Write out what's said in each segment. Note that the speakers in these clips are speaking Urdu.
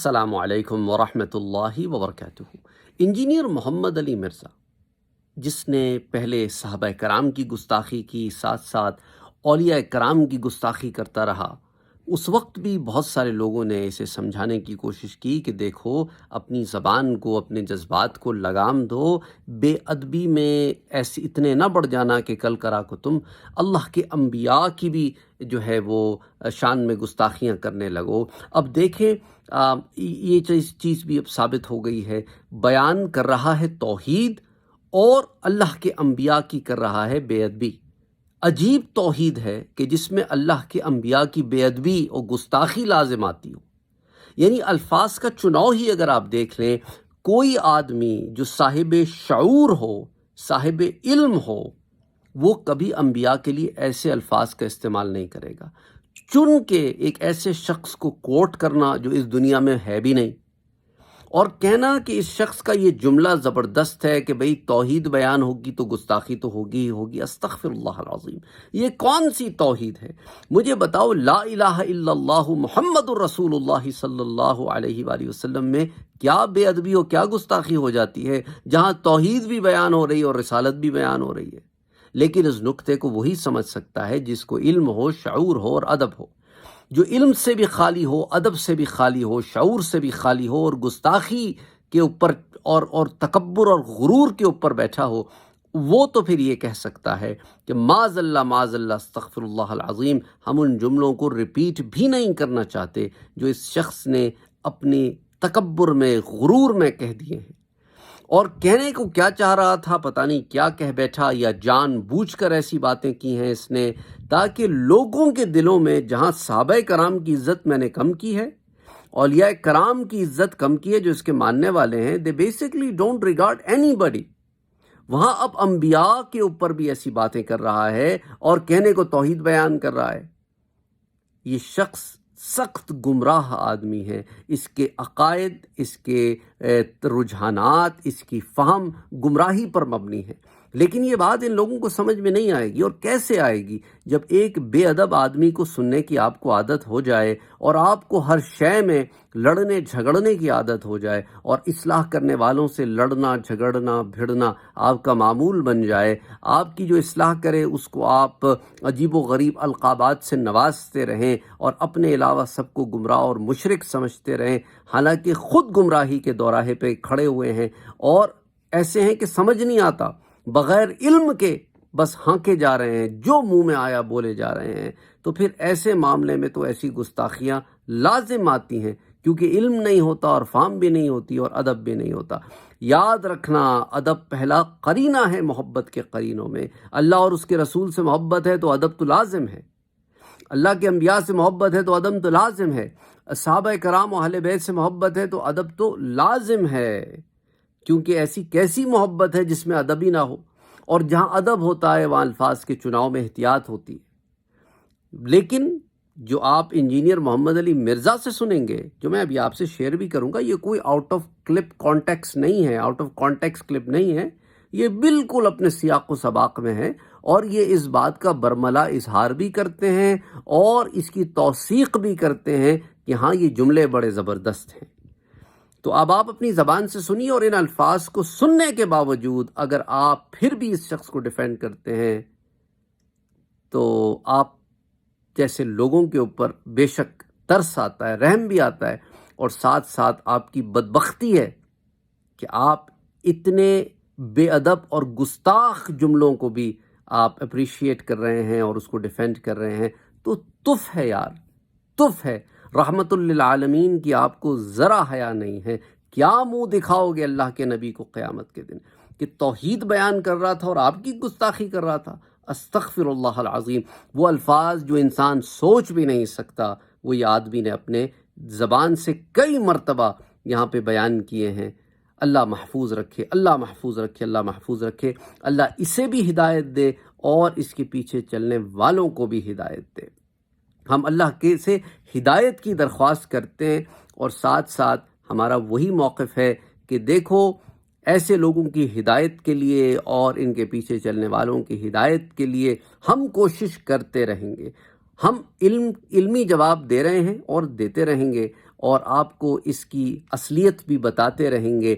السلام علیکم ورحمۃ اللہ وبرکاتہ۔ انجینئر محمد علی مرزا، جس نے پہلے صحابہ کرام کی گستاخی کی، ساتھ ساتھ اولیاء کرام کی گستاخی کرتا رہا، اس وقت بھی بہت سارے لوگوں نے اسے سمجھانے کی کوشش کی کہ دیکھو، اپنی زبان کو، اپنے جذبات کو لگام دو، بے ادبی میں ایسے اتنے نہ بڑھ جانا کہ کل کرا کو تم اللہ کے انبیاء کی بھی جو ہے وہ شان میں گستاخیاں کرنے لگو۔ اب دیکھیں، یہ چیز بھی اب ثابت ہو گئی ہے، بیان کر رہا ہے توحید اور اللہ کے انبیاء کی کر رہا ہے بے ادبی۔ عجیب توحید ہے کہ جس میں اللہ کے انبیاء کی بے ادبی اور گستاخی لازم آتی ہو۔ یعنی الفاظ کا چناؤ ہی اگر آپ دیکھ لیں، کوئی آدمی جو صاحب شعور ہو، صاحب علم ہو، وہ کبھی انبیاء کے لیے ایسے الفاظ کا استعمال نہیں کرے گا۔ چن کے ایک ایسے شخص کو کوٹ کرنا جو اس دنیا میں ہے بھی نہیں، اور کہنا کہ اس شخص کا یہ جملہ زبردست ہے کہ بھئی توحید بیان ہوگی تو گستاخی تو ہوگی ہی ہوگی، استغفر اللہ العظیم۔ یہ کون سی توحید ہے؟ مجھے بتاؤ، لا الہ الا اللہ محمد الرسول اللہ صلی اللہ علیہ وآلہ وسلم میں کیا بے ادبی اور کیا گستاخی ہو جاتی ہے، جہاں توحید بھی بیان ہو رہی ہے اور رسالت بھی بیان ہو رہی ہے۔ لیکن اس نقطے کو وہی سمجھ سکتا ہے جس کو علم ہو، شعور ہو اور ادب ہو۔ جو علم سے بھی خالی ہو، ادب سے بھی خالی ہو، شعور سے بھی خالی ہو، اور گستاخی کے اوپر اور تکبر اور غرور کے اوپر بیٹھا ہو، وہ تو پھر یہ کہہ سکتا ہے کہ معاذ اللہ استغفر اللہ العظیم۔ ہم ان جملوں کو ریپیٹ بھی نہیں کرنا چاہتے جو اس شخص نے اپنی تکبر میں، غرور میں کہہ دیے ہیں، اور کہنے کو کیا چاہ رہا تھا پتہ نہیں کیا کہہ بیٹھا، یا جان بوجھ کر ایسی باتیں کی ہیں اس نے تاکہ لوگوں کے دلوں میں، جہاں صحابہ کرام کی عزت میں نے کم کی ہے، اولیاء کرام کی عزت کم کی ہے جو اس کے ماننے والے ہیں، they basically don't regard anybody، وہاں اب انبیاء کے اوپر بھی ایسی باتیں کر رہا ہے اور کہنے کو توحید بیان کر رہا ہے۔ یہ شخص سخت گمراہ آدمی ہے، اس کے عقائد، اس کے رجحانات، اس کی فہم گمراہی پر مبنی ہے۔ لیکن یہ بات ان لوگوں کو سمجھ میں نہیں آئے گی، اور کیسے آئے گی؟ جب ایک بے ادب آدمی کو سننے کی آپ کو عادت ہو جائے، اور آپ کو ہر شے میں لڑنے جھگڑنے کی عادت ہو جائے، اور اصلاح کرنے والوں سے لڑنا جھگڑنا بھیڑنا آپ کا معمول بن جائے، آپ کی جو اصلاح کرے اس کو آپ عجیب و غریب القابات سے نوازتے رہیں، اور اپنے علاوہ سب کو گمراہ اور مشرک سمجھتے رہیں، حالانکہ خود گمراہی کے دوراہے پہ کھڑے ہوئے ہیں، اور ایسے ہیں کہ سمجھ نہیں آتا، بغیر علم کے بس ہانکے جا رہے ہیں، جو منہ میں آیا بولے جا رہے ہیں۔ تو پھر ایسے معاملے میں تو ایسی گستاخیاں لازم آتی ہیں، کیونکہ علم نہیں ہوتا، اور فہم بھی نہیں ہوتی، اور ادب بھی نہیں ہوتا۔ یاد رکھنا، ادب پہلا قرینہ ہے محبت کے قرینوں میں۔ اللہ اور اس کے رسول سے محبت ہے تو ادب تو لازم ہے، اللہ کے انبیاء سے محبت ہے تو ادب تو لازم ہے، صحابہ کرام و اہل بیت سے محبت ہے تو ادب تو لازم ہے، کیونکہ ایسی کیسی محبت ہے جس میں ادب ہی نہ ہو؟ اور جہاں ادب ہوتا ہے وہاں الفاظ کے چناؤ میں احتیاط ہوتی ہے۔ لیکن جو آپ انجینئر محمد علی مرزا سے سنیں گے، جو میں ابھی آپ سے شیئر بھی کروں گا، یہ کوئی آؤٹ آف کلپ کانٹیکس نہیں ہے، آؤٹ آف کانٹیکس کلپ نہیں ہے، یہ بالکل اپنے سیاق و سباق میں ہے، اور یہ اس بات کا برملا اظہار بھی کرتے ہیں اور اس کی توثیق بھی کرتے ہیں کہ ہاں یہ جملے بڑے زبردست ہیں۔ تو اب آپ اپنی زبان سے سنیے، اور ان الفاظ کو سننے کے باوجود اگر آپ پھر بھی اس شخص کو ڈیفینڈ کرتے ہیں تو آپ جیسے لوگوں کے اوپر بے شک ترس آتا ہے، رحم بھی آتا ہے، اور ساتھ ساتھ آپ کی بدبختی ہے کہ آپ اتنے بے ادب اور گستاخ جملوں کو بھی آپ اپریشیٹ کر رہے ہیں اور اس کو ڈیفینڈ کر رہے ہیں۔ تو تف ہے یار، تف ہے۔ رحمت للعالمین کی آپ کو ذرا حیا نہیں ہے، کیا منہ دکھاؤ گے اللہ کے نبی کو قیامت کے دن کہ توحید بیان کر رہا تھا اور آپ کی گستاخی کر رہا تھا؟ استغفر اللہ العظیم۔ وہ الفاظ جو انسان سوچ بھی نہیں سکتا، وہ یہ آدمی نے اپنے زبان سے کئی مرتبہ یہاں پہ بیان کیے ہیں۔ اللہ محفوظ رکھے، اللہ محفوظ رکھے، اللہ محفوظ رکھے۔ اللہ اسے بھی ہدایت دے اور اس کے پیچھے چلنے والوں کو بھی ہدایت دے۔ ہم اللہ کے سے ہدایت کی درخواست کرتے ہیں، اور ساتھ ساتھ ہمارا وہی موقف ہے کہ دیکھو، ایسے لوگوں کی ہدایت کے لیے اور ان کے پیچھے چلنے والوں کی ہدایت کے لیے ہم کوشش کرتے رہیں گے۔ ہم علمی جواب دے رہے ہیں اور دیتے رہیں گے، اور آپ کو اس کی اصلیت بھی بتاتے رہیں گے۔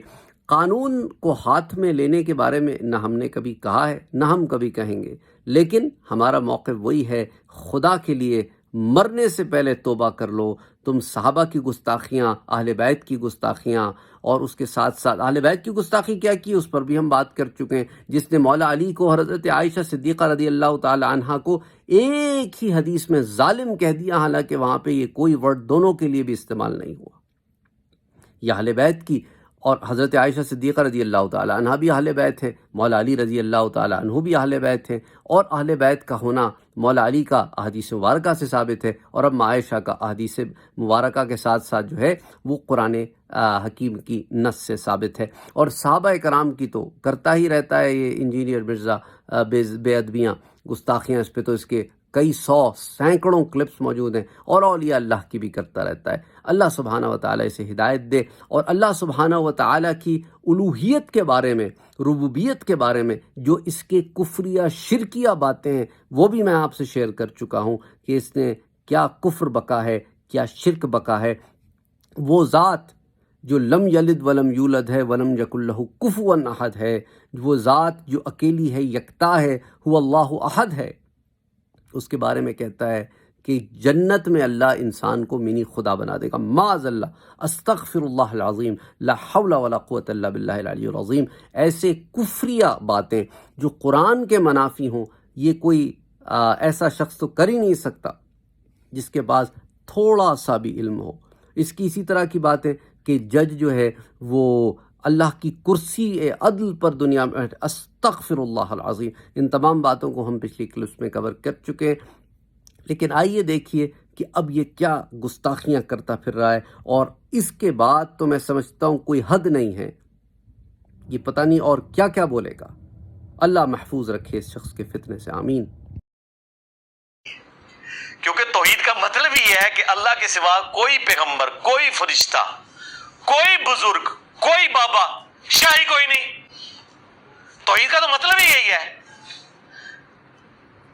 قانون کو ہاتھ میں لینے کے بارے میں نہ ہم نے کبھی کہا ہے نہ ہم کبھی کہیں گے، لیکن ہمارا موقف وہی ہے، خدا کے لیے مرنے سے پہلے توبہ کر لو۔ تم صحابہ کی گستاخیاں، اہل بیت کی گستاخیاں، اور اس کے ساتھ ساتھ اہل بیت کی گستاخی کیا کی اس پر بھی ہم بات کر چکے ہیں، جس نے مولا علی کو، حضرت عائشہ صدیقہ رضی اللہ تعالی عنہا کو ایک ہی حدیث میں ظالم کہہ دیا، حالانکہ وہاں پہ یہ کوئی ورڈ دونوں کے لیے بھی استعمال نہیں ہوا۔ یہ اہل بیت کی، اور حضرت عائشہ صدیقہ رضی اللہ تعالی عنہ بھی اہل بیت ہیں، مولا علی رضی اللہ تعالی عنہ بھی اہل بیت ہیں، اور اہل بیت کا ہونا مولا علی کا احادیث مبارکہ سے ثابت ہے، اور اب عائشہ کا احادیث مبارکہ کے ساتھ ساتھ جو ہے وہ قرآن حکیم کی نص سے ثابت ہے۔ اور صحابہ کرام کی تو کرتا ہی رہتا ہے یہ انجینئر مرزا بے ادبیاں، گستاخیاں، اس پہ تو اس کے کئی سو سینکڑوں کلپس موجود ہیں، اور اولیاء اللہ کی بھی کرتا رہتا ہے۔ اللہ سبحانہ و تعالیٰ اسے ہدایت دے، اور اللہ سبحانہ و تعالیٰ کی الوہیت کے بارے میں، ربوبیت کے بارے میں جو اس کے کفریہ شرکیہ باتیں ہیں وہ بھی میں آپ سے شیئر کر چکا ہوں کہ اس نے کیا کفر بکا ہے، کیا شرک بکا ہے۔ وہ ذات جو لم یلد ولم یولد ہے، ولم یکن لہ کفوا احد ہے، وہ ذات جو اکیلی ہے، یکتا ہے، هو اللہ احد ہے، اس کے بارے میں کہتا ہے کہ جنت میں اللہ انسان کو منی خدا بنا دے گا۔ معاذ اللہ، استغفر اللہ العظیم، لا حول ولا قوت الا باللہ العلی العظیم۔ ایسے کفریہ باتیں جو قرآن کے منافی ہوں، یہ کوئی ایسا شخص تو کر ہی نہیں سکتا جس کے پاس تھوڑا سا بھی علم ہو۔ اس کی اسی طرح کی بات ہے کہ جج جو ہے وہ اللہ کی کرسی عدل پر دنیا میں، استغفر اللہ العظیم۔ ان تمام باتوں کو ہم پچھلی کلپس میں کور کر چکے ہیں، لیکن آئیے دیکھیے کہ اب یہ کیا گستاخیاں کرتا پھر رہا ہے، اور اس کے بعد تو میں سمجھتا ہوں کوئی حد نہیں ہے، یہ پتہ نہیں اور کیا کیا بولے گا۔ اللہ محفوظ رکھے اس شخص کے فتنے سے، آمین۔ کیونکہ توحید کا مطلب ہی ہے کہ اللہ کے سوا کوئی پیغمبر، کوئی فرشتہ، کوئی بزرگ، کوئی بابا، شاہی کوئی نہیں۔ توحید کا تو مطلب ہی یہی ہے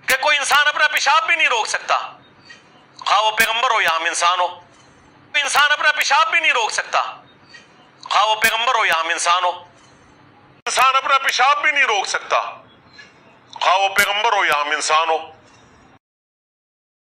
کہ کوئی انسان اپنا پیشاب بھی نہیں روک سکتا، خواہ وہ پیغمبر ہو یا ہم انسان ہو۔ کوئی انسان اپنا پیشاب بھی نہیں روک سکتا، خواہ وہ پیغمبر ہو یا ہم انسان ہو۔ انسان اپنا پیشاب بھی نہیں روک سکتا، خواہ وہ پیغمبر ہو یا ہم انسان ہو۔